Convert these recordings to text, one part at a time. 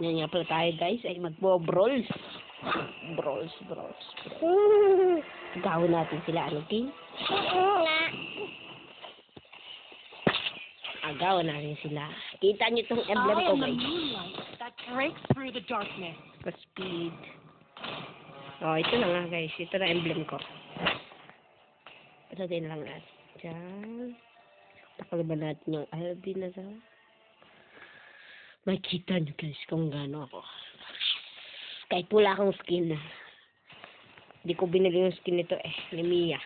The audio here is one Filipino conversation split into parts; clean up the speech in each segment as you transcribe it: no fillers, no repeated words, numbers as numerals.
Yan nga pala tayo guys, ay magbo-brawls. Brawls. Gawin natin sila, ano King? Agawan natin sila. Kita nyo itong emblem ko guys. That breaks through the darkness. Pa-speed. Oh, ito na nga guys. Ito na emblem ko. Palagay na lang natin. Diyan. Takaliban natin yung Alvin na sa... Makikita nyo guys kung gaano ako. Kahit wala akong skin na. Hindi ko binili yung skin nito ni Mia.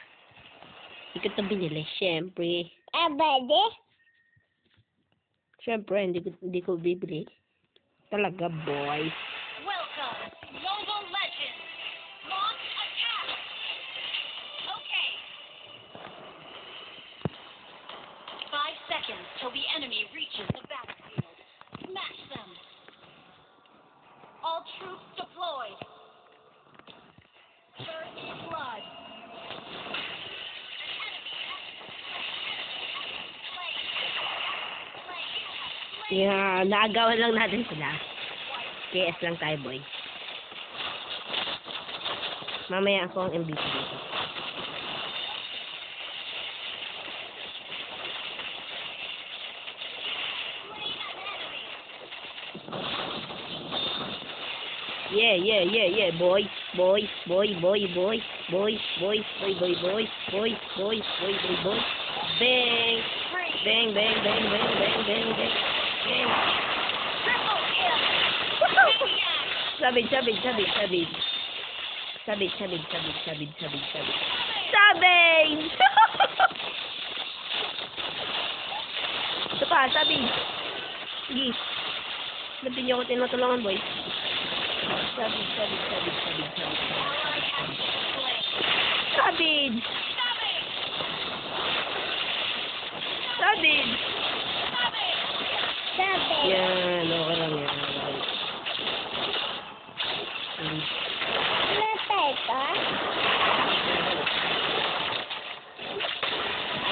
Hindi ko ito binili. Siyempre. Abade? Siyempre, hindi ko bibili. Talaga, boy. Welcome, Mobile Legends. Launch attack. Okay. 5 seconds till the enemy reaches the battlefield. Smash them. All troops deployed. First blood. Yeah, naagawan lang natin sila. KS lang tayo, boy. Mamaya ako ang MVP dito. Yeah, boy. Bang. Triple kill. Sabid. Ito pa, sabid. Sige. Ba't di niyo ako tinutulungan, boy? Sabid. Yan, okay lang yan. Natay ka?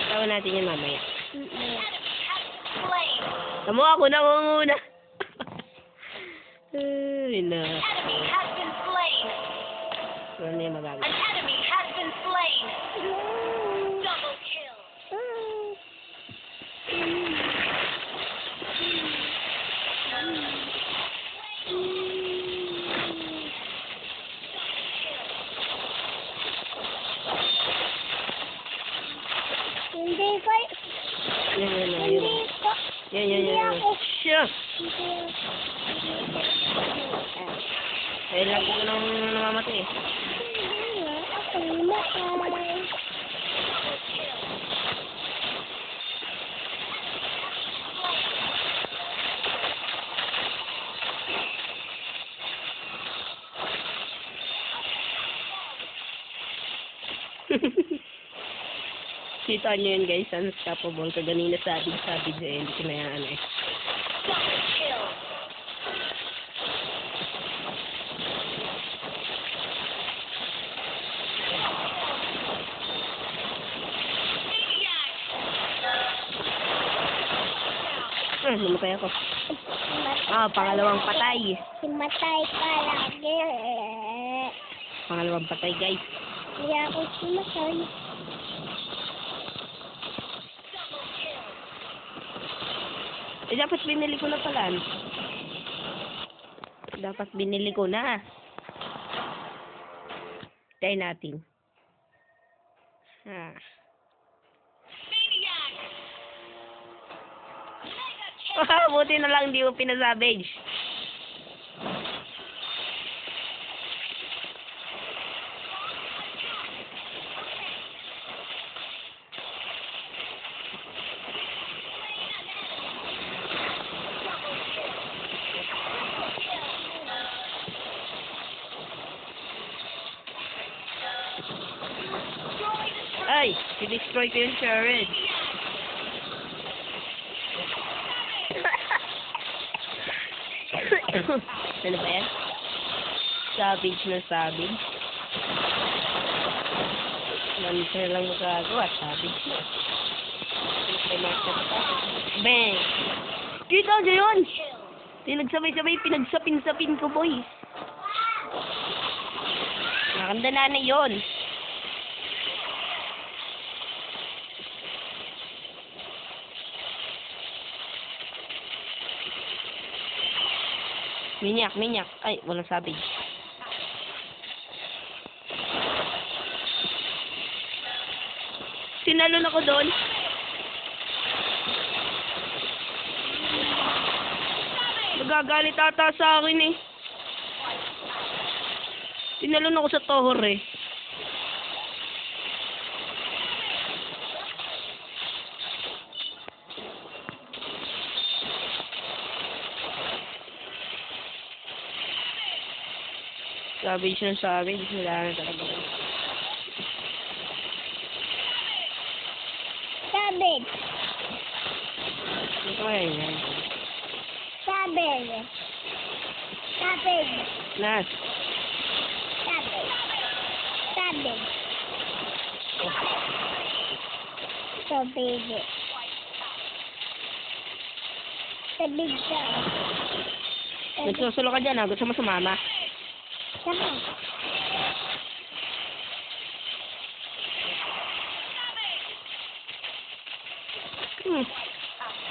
Tawa natin yan mamaya. Slain. Tamo ako nangunguna. Ay, na. Enemy has been slain. Ano na yung magagawa? An enemy has been slain. Double kill. Hindi ko. Yan. Sure. Ay, lagi ko nang namamatay eh. Hindi nga. Ako namatay. Kita nyo yun guys, unstoppable. Kaganina sabid hindi ko na yan eh. Double kill. Namatay ako. Pangalawang patay. Simatay ka lagi. Pangalawang patay guys. Hindi ako simatay. Dapat binili ko na pala. Try natin. Buti na lang di mo pinasavage. Ay, si-destroy ko yung turret. Ano ba yan? Savage na savage. Lancer lang magagawa. Savage na. Bang! Kita nyo yun! Pinagsabay-sabay, pinagsapin-sapin ko, boys. Nakanda na yun. Minyak. Ay, walang sabi. Sinalon ako doon. Nagagalit ata sa akin eh. Sinalon ako sa tohor eh. Sabi siya sa akin, wala na talaga. Sabit. Ano kaya yan? Sabit. Sabit. Nas. Sabit. Sabit. Sabit. Sabit siya. Nagsusulo ka dyan ha, gusto mo sumama? Sama.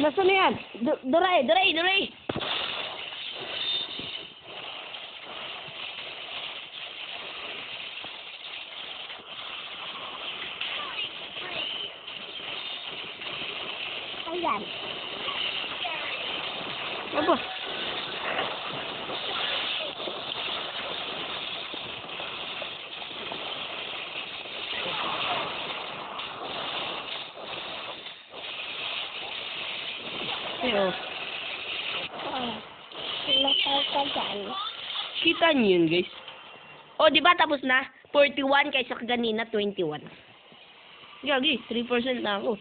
Nasaan na yan? Duray! Ayan. Aba. Pero, Nakal ka dyan. kita niyo yun, guys. O, di ba tapos na? 41 kaysa kanina, 21. Gagi, 3% na ako.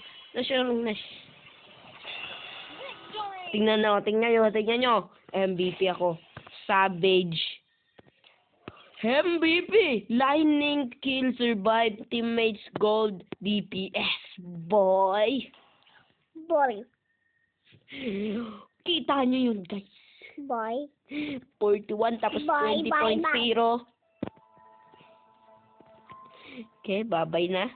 Tingnan nyo. MVP ako. Savage. MVP! Lightning, kill, survive, teammates, gold, DPS. Boy! Boy. Kita nyo yun, guys. Boy. 41 tapos Bye, 20.0. bye, bye. Okay, bye-bye na.